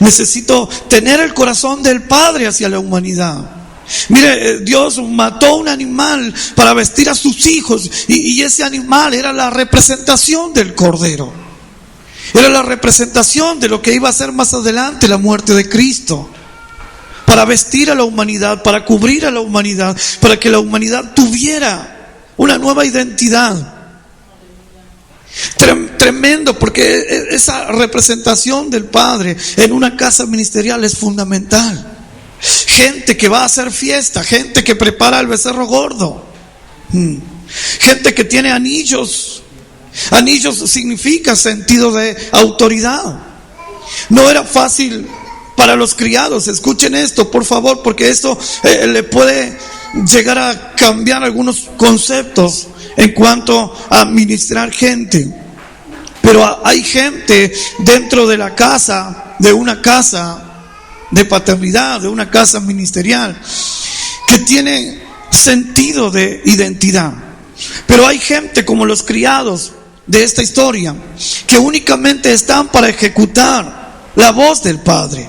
Necesito tener el corazón del Padre hacia la humanidad. Mire, Dios mató un animal para vestir a sus hijos, y ese animal era la representación del Cordero. Era la representación de lo que iba a ser más adelante la muerte de Cristo. Para vestir a la humanidad, para cubrir a la humanidad, para que la humanidad tuviera una nueva identidad. Tremendo, porque esa representación del Padre en una casa ministerial es fundamental. Gente que va a hacer fiesta, gente que prepara el becerro gordo, gente que tiene anillos. Anillos significa sentido de autoridad. No era fácil para los criados. Escuchen esto, por favor, porque esto le puede llegar a cambiar algunos conceptos en cuanto a administrar gente. Pero hay gente dentro de la casa, de una casa de paternidad, de una casa ministerial, que tiene sentido de identidad. Pero hay gente como los criados de esta historia que únicamente están para ejecutar la voz del Padre.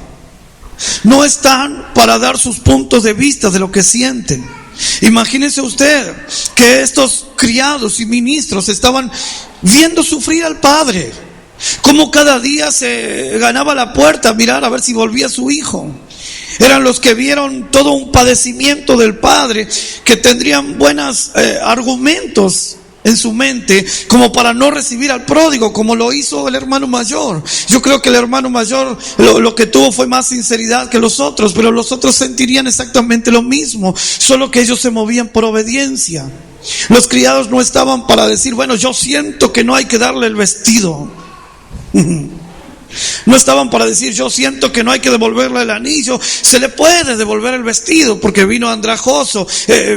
No están para dar sus puntos de vista de lo que sienten. Imagínese usted que estos criados y ministros estaban viendo sufrir al Padre, como cada día se ganaba la puerta a mirar a ver si volvía su hijo. Eran los que vieron todo un padecimiento del Padre, que tendrían buenos argumentos en su mente como para no recibir al pródigo, como lo hizo el hermano mayor. Yo creo que el hermano mayor lo que tuvo fue más sinceridad que los otros, pero los otros sentirían exactamente lo mismo, solo que ellos se movían por obediencia. Los criados no estaban para decir, bueno, yo siento que no hay que darle el vestido. No estaban para decir, yo siento que no hay que devolverle el anillo. Se le puede devolver el vestido porque vino andrajoso,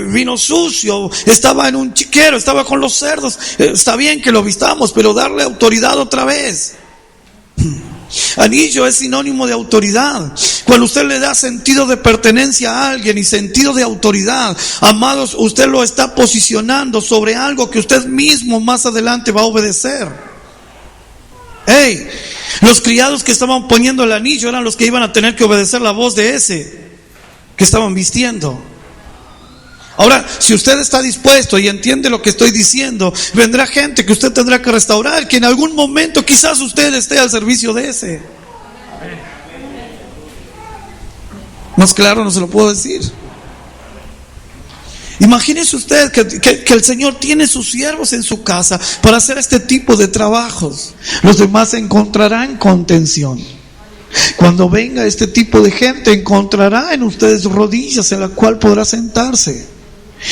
vino sucio, estaba en un chiquero, estaba con los cerdos. Está bien que lo vistamos, pero darle autoridad otra vez. Anillo es sinónimo de autoridad. Cuando usted le da sentido de pertenencia a alguien y sentido de autoridad, amados, usted lo está posicionando sobre algo que usted mismo más adelante va a obedecer. Hey, los criados que estaban poniendo el anillo eran los que iban a tener que obedecer la voz de ese que estaban vistiendo. Ahora, si usted está dispuesto y entiende lo que estoy diciendo, vendrá gente que usted tendrá que restaurar, que en algún momento quizás usted esté al servicio de ese. Más claro no se lo puedo decir. Imagínese usted que el Señor tiene sus siervos en su casa para hacer este tipo de trabajos. Los demás encontrarán contención. Cuando venga este tipo de gente, encontrará en ustedes rodillas en la cual podrá sentarse.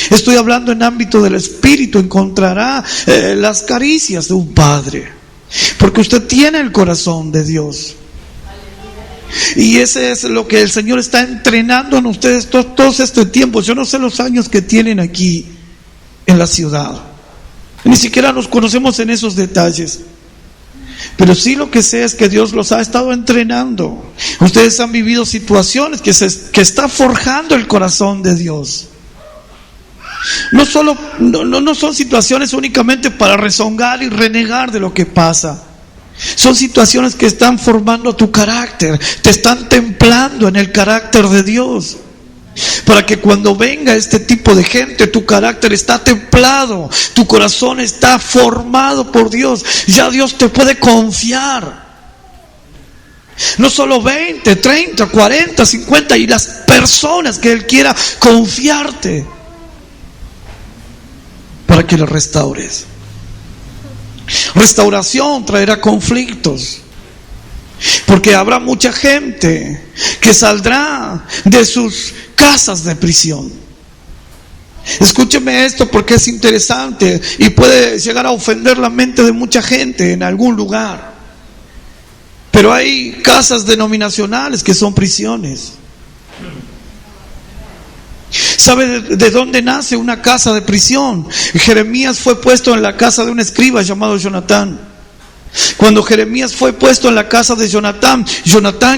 Estoy hablando en ámbito del espíritu. Encontrará las caricias de un padre, porque usted tiene el corazón de Dios. Y ese es lo que el Señor está entrenando en ustedes todos estos tiempos. Yo no sé los años que tienen aquí en la ciudad, ni siquiera nos conocemos en esos detalles, pero sí lo que sé es que Dios los ha estado entrenando. Ustedes han vivido situaciones que está forjando el corazón de Dios. No son situaciones únicamente para rezongar y renegar de lo que pasa. Son situaciones que están formando tu carácter, te están templando en el carácter de Dios, para que cuando venga este tipo de gente, tu carácter está templado, tu corazón está formado por Dios. Ya Dios te puede confiar. No solo 20, 30, 40, 50 y las personas que Él quiera confiarte para que lo restaures. Restauración traerá conflictos, porque habrá mucha gente que saldrá de sus casas de prisión. Escúcheme esto porque es interesante y puede llegar a ofender la mente de mucha gente en algún lugar. Pero hay casas denominacionales que son prisiones. ¿Sabe de dónde nace una casa de prisión? Jeremías fue puesto en la casa de un escriba llamado Jonatán. Cuando Jeremías fue puesto en la casa de Jonatán,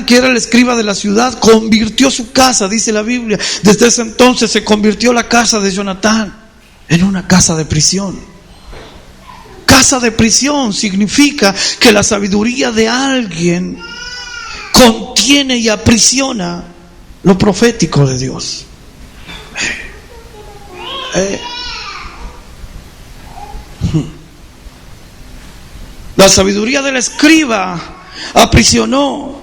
que era el escriba de la ciudad, convirtió su casa, dice la Biblia. Desde ese entonces se convirtió la casa de Jonatán en una casa de prisión. Casa de prisión significa que la sabiduría de alguien contiene y aprisiona lo profético de Dios. La sabiduría del escriba aprisionó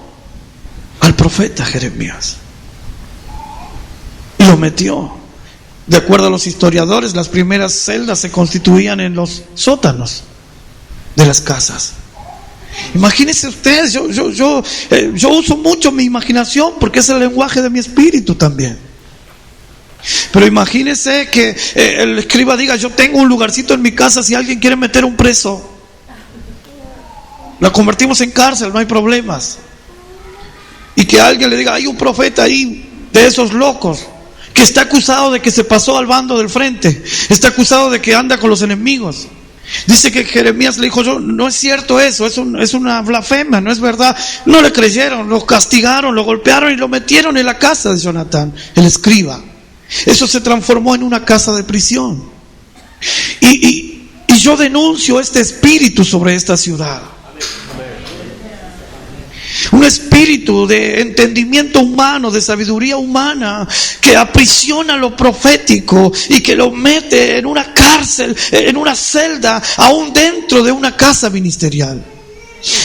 al profeta Jeremías y lo metió. De acuerdo a los historiadores, las primeras celdas se constituían en los sótanos de las casas. Imagínense ustedes, yo uso mucho mi imaginación porque es el lenguaje de mi espíritu también. Pero imagínense que el escriba diga: yo tengo un lugarcito en mi casa, si alguien quiere meter un preso, la convertimos en cárcel, no hay problemas. Y que alguien le diga: hay un profeta ahí de esos locos que está acusado de que se pasó al bando del frente, está acusado de que anda con los enemigos. Dice que Jeremías le dijo: no es cierto eso, es una blasfemia, no es verdad. No le creyeron, lo castigaron, lo golpearon y lo metieron en la casa de Jonatán, el escriba. Eso se transformó en una casa de prisión. Y yo denuncio este espíritu sobre esta ciudad. Un espíritu de entendimiento humano, de sabiduría humana, que aprisiona lo profético y que lo mete en una cárcel, en una celda, aún dentro de una casa ministerial.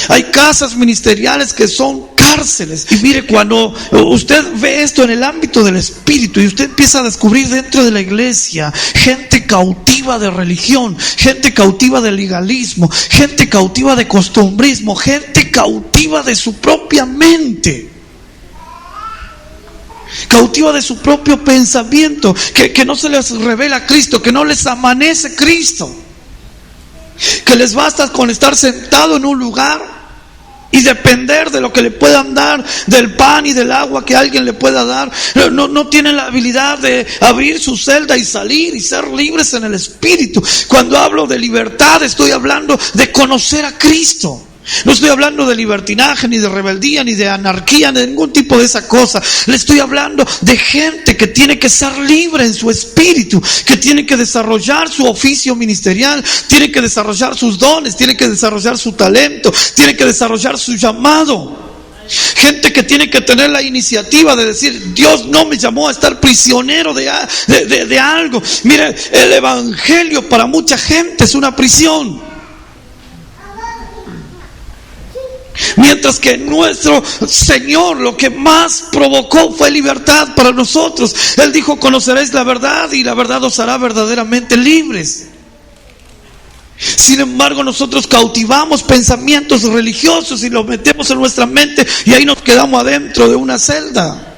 Hay casas ministeriales que son cárceles. Y mire, cuando usted ve esto en el ámbito del espíritu y usted empieza a descubrir dentro de la iglesia gente cautiva de religión, gente cautiva de legalismo, gente cautiva de costumbrismo, gente cautiva de su propia mente, cautiva de su propio pensamiento, que no se les revela Cristo, que no les amanece Cristo, que les basta con estar sentado en un lugar y depender de lo que le puedan dar, del pan y del agua que alguien le pueda dar. No tienen la habilidad de abrir su celda y salir y ser libres en el espíritu. Cuando hablo de libertad, estoy hablando de conocer a Cristo. No estoy hablando de libertinaje, ni de rebeldía, ni de anarquía, ni de ningún tipo de esa cosa. Le estoy hablando de gente que tiene que ser libre en su espíritu, que tiene que desarrollar su oficio ministerial, tiene que desarrollar sus dones, tiene que desarrollar su talento, tiene que desarrollar su llamado. Gente que tiene que tener la iniciativa de decir: Dios no me llamó a estar prisionero de algo. Mire, el evangelio para mucha gente es una prisión. Mientras que nuestro Señor lo que más provocó fue libertad para nosotros. Él dijo: conoceréis la verdad y la verdad os hará verdaderamente libres. Sin embargo, nosotros cautivamos pensamientos religiosos y los metemos en nuestra mente y ahí nos quedamos adentro de una celda.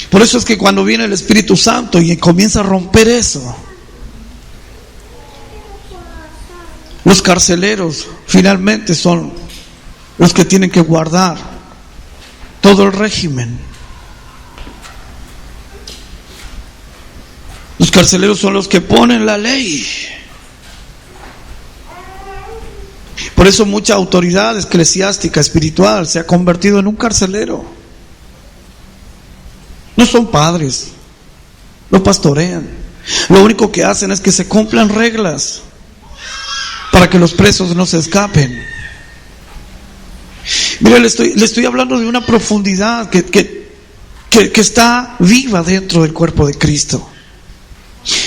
Por eso es que cuando viene el Espíritu Santo y comienza a romper eso, los carceleros finalmente son los que tienen que guardar todo el régimen. Los carceleros son los que ponen la ley. Por eso mucha autoridad eclesiástica, espiritual, se ha convertido en un carcelero. No son padres, no pastorean. Lo único que hacen es que se cumplan reglas para que los presos no se escapen. Mire, le estoy hablando de una profundidad que está viva dentro del cuerpo de Cristo.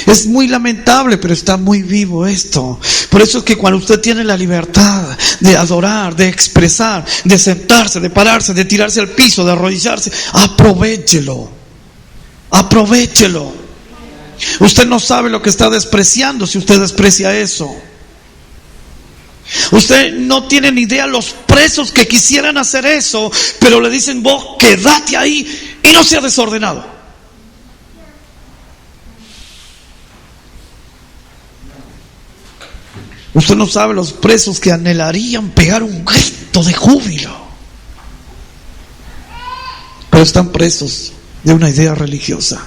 Es muy lamentable, pero está muy vivo esto. Por eso es que cuando usted tiene la libertad de adorar, de expresar, de sentarse, de pararse, de tirarse al piso, de arrodillarse, aprovéchelo. Aprovéchelo. Usted no sabe lo que está despreciando si usted desprecia eso. Usted no tiene ni idea los presos que quisieran hacer eso, pero le dicen: vos quédate ahí y no seas desordenado. Usted no sabe los presos que anhelarían pegar un grito de júbilo, pero están presos de una idea religiosa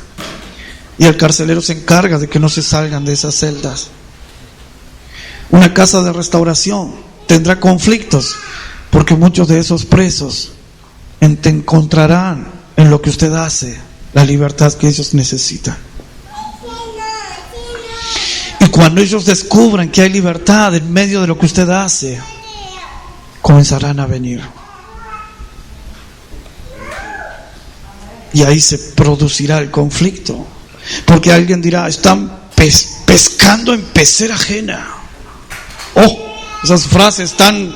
y el carcelero se encarga de que no se salgan de esas celdas. Una casa de restauración tendrá conflictos porque muchos de esos presos encontrarán en lo que usted hace la libertad que ellos necesitan. Y cuando ellos descubran que hay libertad en medio de lo que usted hace, comenzarán a venir. Y ahí se producirá el conflicto. Porque alguien dirá, están pescando en pecera ajena. Oh, esas frases tan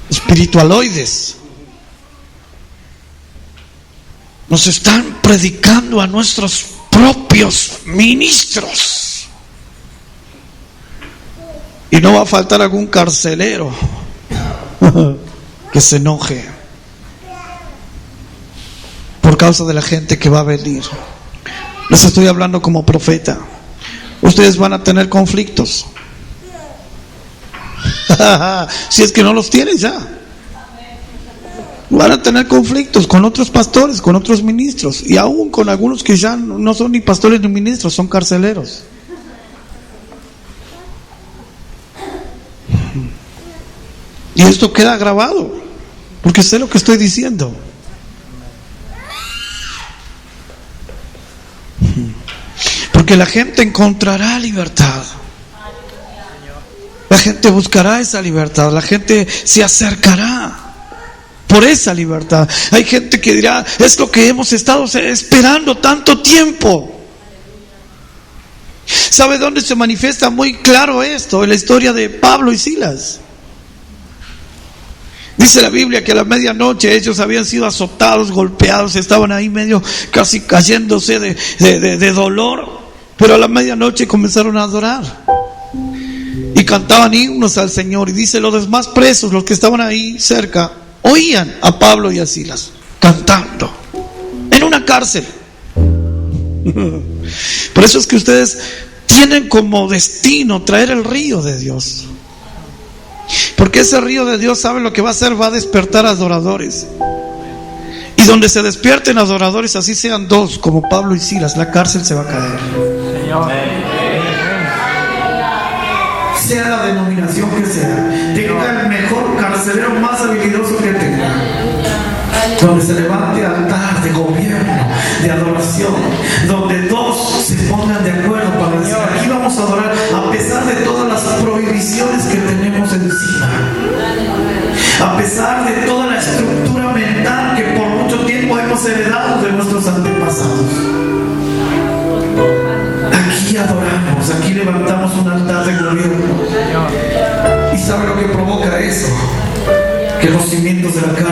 espiritualoides. Nos están predicando a nuestros propios ministros. Y no va a faltar algún carcelero que se enoje por causa de la gente que va a venir. Les estoy hablando como profeta. Ustedes van a tener conflictos. Si es que no los tienen ya. Van a tener conflictos con otros pastores, con otros ministros, y aún con algunos que ya no son ni pastores ni ministros, son carceleros. Y esto queda grabado, porque sé lo que estoy diciendo. Porque la gente encontrará libertad. La gente buscará esa libertad. La gente se acercará por esa libertad. Hay gente que dirá, es lo que hemos estado esperando tanto tiempo. ¿Sabe dónde se manifiesta muy claro esto? En la historia de Pablo y Silas. Dice la Biblia que a la medianoche ellos habían sido azotados, golpeados, estaban ahí medio casi cayéndose de dolor, pero a la medianoche comenzaron a adorar y cantaban himnos al Señor. Y dice, los demás presos, los que estaban ahí cerca, oían a Pablo y a Silas cantando en una cárcel. Por eso es que ustedes tienen como destino traer el río de Dios. Porque ese río de Dios, ¿sabe lo que va a hacer? Va a despertar adoradores. Y donde se despierten adoradores, así sean dos, como Pablo y Silas, la cárcel se va a caer. Señor. Sea la denominación que sea, tenga el mejor carcelero más habilidoso que tenga, donde se levante altar de gobierno, de adoración, donde dos se pongan de acuerdo para decir, aquí vamos a adorar a pesar de todas las prohibiciones que tenemos encima, a pesar de toda la estructura mental que por mucho tiempo hemos heredado de nuestros antepasados. Aquí adoramos, aquí levantamos un altar de gobierno. ¿Y sabe lo que provoca eso? Que los cimientos de la casa